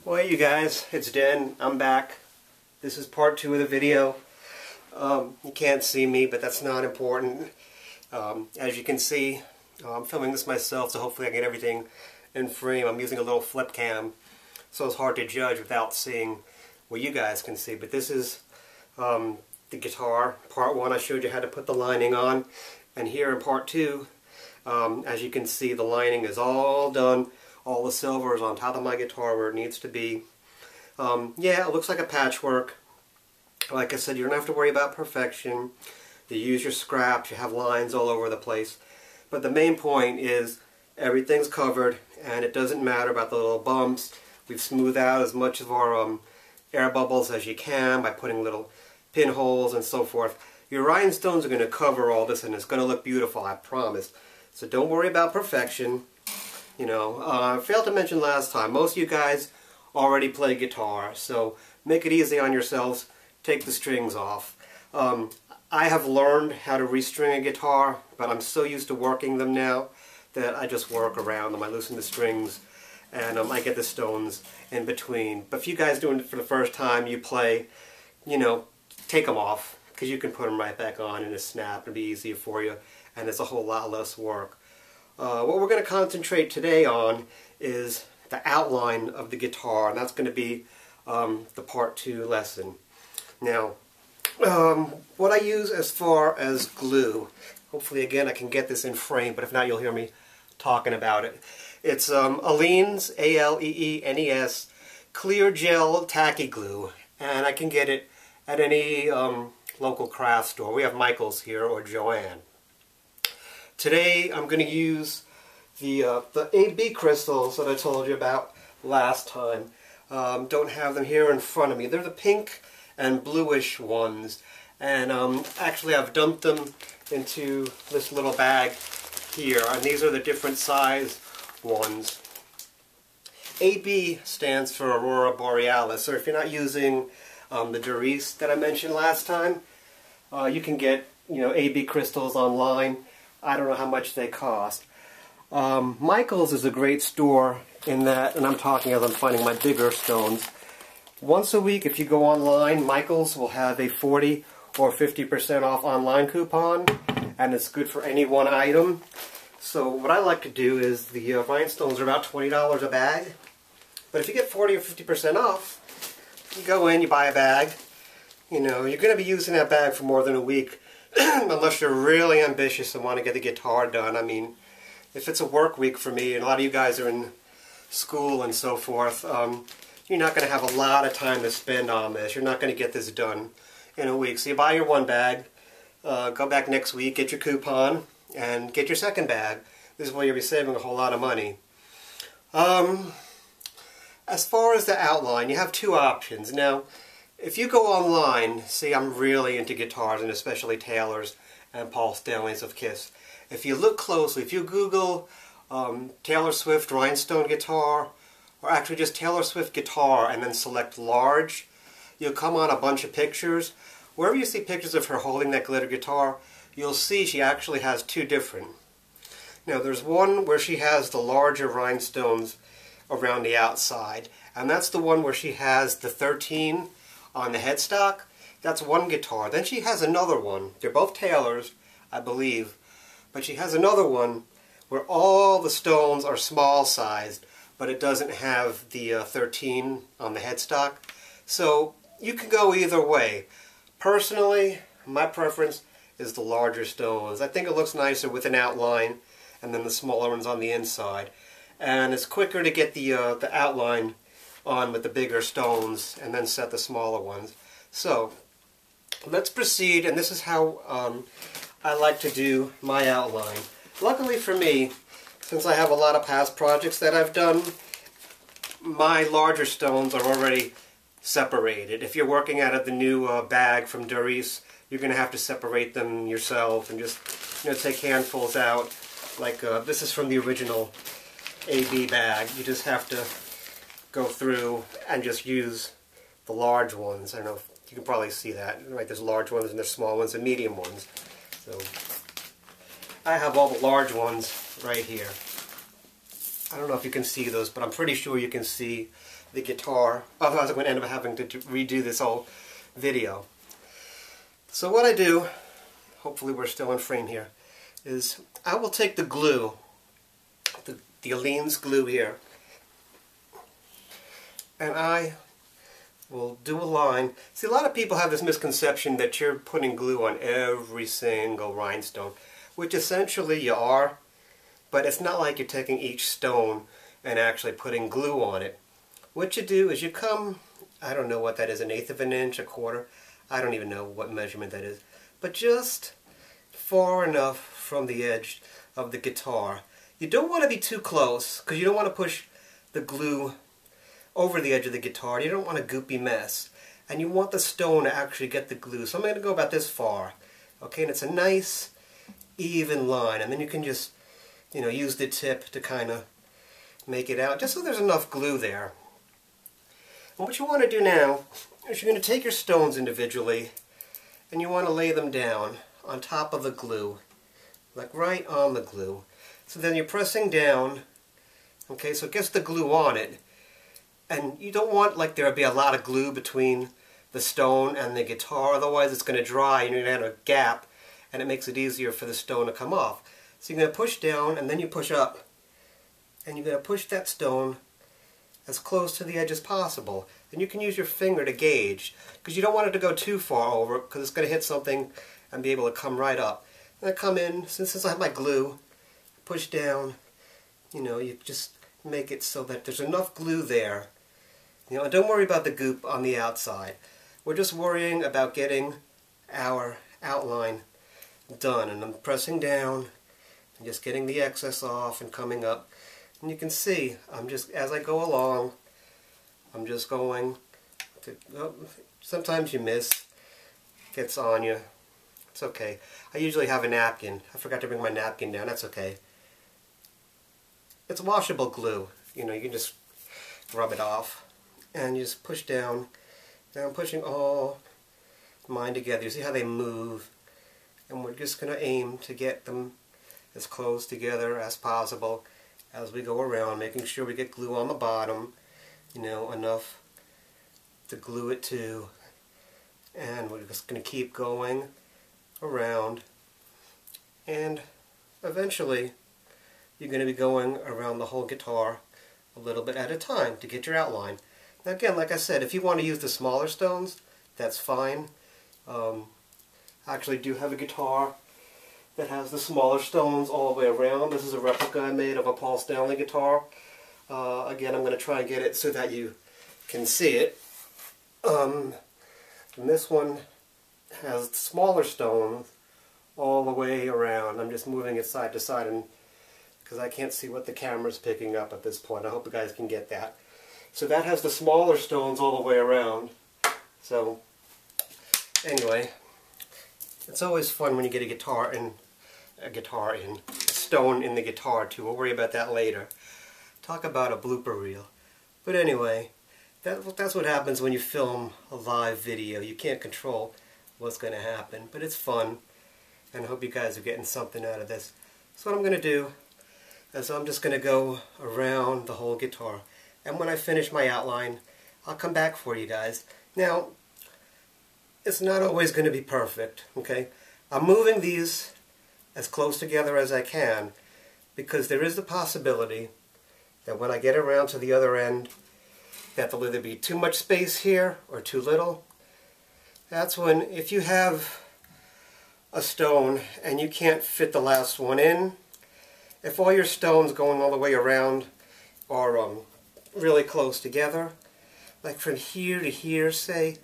Well, hey you guys, it's Den. I'm back. This is part 2 of the video. You can't see me, but that's not important. As you can see, I'm filming this myself, so hopefully I get everything in frame. I'm using a little flip cam, so it's hard to judge without seeing what you guys can see. But this is the guitar. Part 1, I showed you how to put the lining on. And here in part 2, as you can see, the lining is all done. All the silver is on top of my guitar where it needs to be. Yeah, it looks like a patchwork. Like I said, you don't have to worry about perfection. You use your scraps, you have lines all over the place. But the main point is everything's covered, and it doesn't matter about the little bumps. We've smoothed out as much of our air bubbles as you can by putting little pinholes and so forth. Your rhinestones are going to cover all this, and it's going to look beautiful, I promise. So don't worry about perfection. You know, I failed to mention last time, most of you guys already play guitar, so make it easy on yourselves. Take the strings off. I have learned how to restring a guitar, but I'm so used to working them now that I just work around them. I loosen the strings, and I get the stones in between. But if you guys doing it for the first time, you play, you know, take them off, because you can put them right back on in a snap. It'll be easier for you, and it's a whole lot less work. What we're going to concentrate today on is the outline of the guitar, and that's going to be the part 2 lesson. Now, what I use as far as glue, hopefully again I can get this in frame, but if not you'll hear me talking about it. It's Aleene's, A-L-E-E-N-E-S, clear gel tacky glue, and I can get it at any local craft store. We have Michael's here or Joanne. Today I'm going to use the AB crystals that I told you about last time. Don't have them here in front of me. They're the pink and bluish ones, and actually I've dumped them into this little bag here, and these are the different size ones. AB stands for Aurora Borealis, so if you're not using the Doris that I mentioned last time, you can get, you know, AB crystals online. I don't know how much they cost. Michael's is a great store in that, and I'm talking as I'm finding my bigger stones. Once a week, if you go online, Michael's will have a 40 or 50% off online coupon, and it's good for any one item. So what I like to do is, the rhinestones are about $20 a bag, but if you get 40 or 50% off, you go in, you buy a bag. You know, you're going to be using that bag for more than a week, unless you're really ambitious and want to get the guitar done. I mean, if it's a work week for me, and a lot of you guys are in school and so forth, you're not going to have a lot of time to spend on this. You're not going to get this done in a week. So you buy your one bag, go back next week, get your coupon, and get your second bag. This is where you'll be saving a whole lot of money. As far as the outline, you have two options. Now, if you go online, see, I'm really into guitars, and especially Taylor's and Paul Stanley's of Kiss. If you look closely, if you Google Taylor Swift Rhinestone guitar, or actually just Taylor Swift guitar and then select large, you'll come on a bunch of pictures. Wherever you see pictures of her holding that glitter guitar, you'll see she actually has two different. Now there's one where she has the larger rhinestones around the outside, and that's the one where she has the 13 on the headstock. That's one guitar. Then she has another one. They're both Taylor's, I believe, but she has another one where all the stones are small sized, but it doesn't have the 13 on the headstock. So you can go either way. Personally, my preference is the larger stones. I think it looks nicer with an outline, and then the smaller ones on the inside. And it's quicker to get the outline on with the bigger stones, and then set the smaller ones. So let's proceed, and this is how I like to do my outline. Luckily for me, since I have a lot of past projects that I've done, my larger stones are already separated. If you're working out of the new bag from Doris, you're going to have to separate them yourself and just, you know, take handfuls out. Like this is from the original AB bag. You just have to go through and just use the large ones. I don't know if you can probably see that. Right, there's large ones and there's small ones and medium ones. So I have all the large ones right here. I don't know if you can see those, but I'm pretty sure you can see the guitar. Otherwise I'm going to end up having to redo this whole video. So what I do, hopefully we're still in frame here, is I will take the glue, the Aleene's glue here, and I will do a line. See, a lot of people have this misconception that you're putting glue on every single rhinestone, which essentially you are, but it's not like you're taking each stone and actually putting glue on it. What you do is you come, I don't know what that is, 1/8 of an inch, 1/4, I don't even know what measurement that is, but just far enough from the edge of the guitar. You don't want to be too close, because you don't want to push the glue over the edge of the guitar. You don't want a goopy mess. And you want the stone to actually get the glue. So I'm going to go about this far. Okay, and it's a nice, even line. And then you can just, use the tip to kind of make it out, just so there's enough glue there. And what you want to do now is you're going to take your stones individually, and you want to lay them down on top of the glue, like right on the glue. So then you're pressing down, okay, so it gets the glue on it. And you don't want like there to be a lot of glue between the stone and the guitar, otherwise it's going to dry and you're going to have a gap, and it makes it easier for the stone to come off. So you're going to push down and then you push up, and you're going to push that stone as close to the edge as possible. And you can use your finger to gauge, because you don't want it to go too far over, because it's going to hit something and be able to come right up. And I come in, since I have my glue, push down, you just make it so that there's enough glue there. And don't worry about the goop on the outside. We're just worrying about getting our outline done. And I'm pressing down and just getting the excess off and coming up. And you can see, as I go along, I'm just going to, sometimes you miss, gets on you. It's okay. I usually have a napkin. I forgot to bring my napkin down. That's okay. It's washable glue. You can just rub it off. And you just push down. Now I'm pushing all mine together. You see how they move? And we're just going to aim to get them as close together as possible as we go around, making sure we get glue on the bottom, enough to glue it to. And we're just going to keep going around. And eventually, you're going to be going around the whole guitar a little bit at a time to get your outline. Now again, like I said, if you want to use the smaller stones, that's fine. I actually do have a guitar that has the smaller stones all the way around. This is a replica I made of a Paul Stanley guitar. Again, I'm going to try and get it so that you can see it. And this one has smaller stones all the way around. I'm just moving it side to side, and because I can't see what the camera's picking up at this point. I hope you guys can get that. So that has the smaller stones all the way around. So anyway, it's always fun when you get a stone in the guitar too. We'll worry about that later. Talk about a blooper reel. But anyway, that's what happens when you film a live video. You can't control what's going to happen, but it's fun, and I hope you guys are getting something out of this. So what I'm going to do is I'm just going to go around the whole guitar. And when I finish my outline, I'll come back for you guys. Now, it's not always going to be perfect, okay? I'm moving these as close together as I can, because there is the possibility that when I get around to the other end, that there'll either be too much space here or too little. That's when, if you have a stone and you can't fit the last one in, if all your stones going all the way around are really close together, like from here to here, say,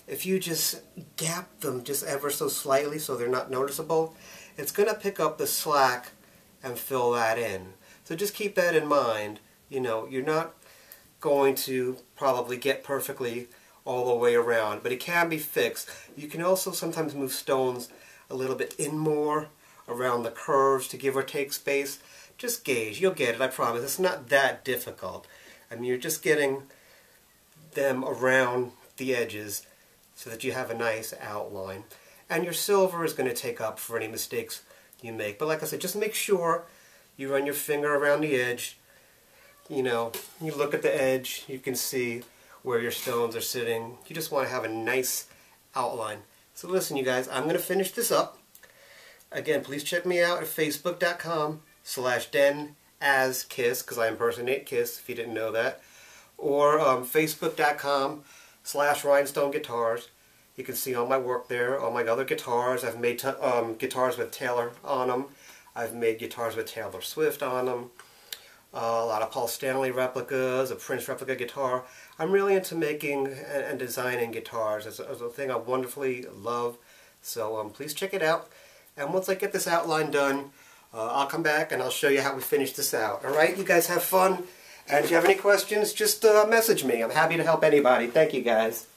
if you just gap them just ever so slightly so they're not noticeable, it's going to pick up the slack and fill that in. So just keep that in mind. You're not going to probably get perfectly all the way around, but it can be fixed. You can also sometimes move stones a little bit in more around the curves to give or take space. Just gauge. You'll get it, I promise. It's not that difficult. I mean, you're just getting them around the edges so that you have a nice outline. And your silver is going to take up for any mistakes you make. But like I said, just make sure you run your finger around the edge you know, you look at the edge, you can see where your stones are sitting. You just want to have a nice outline. So listen, you guys, I'm going to finish this up. Again, please check me out at facebook.com/denazkiss, because I impersonate Kiss, if you didn't know that. Or facebook.com/Rhinestone Guitars. You can see all my work there, all my other guitars. I've made guitars with Taylor on them. I've made guitars with Taylor Swift on them. A lot of Paul Stanley replicas, a Prince replica guitar. I'm really into making and designing guitars. It's a thing I wonderfully love. So please check it out. And once I get this outline done, I'll come back and I'll show you how we finish this out. Alright, you guys have fun. And if you have any questions, just message me. I'm happy to help anybody. Thank you, guys.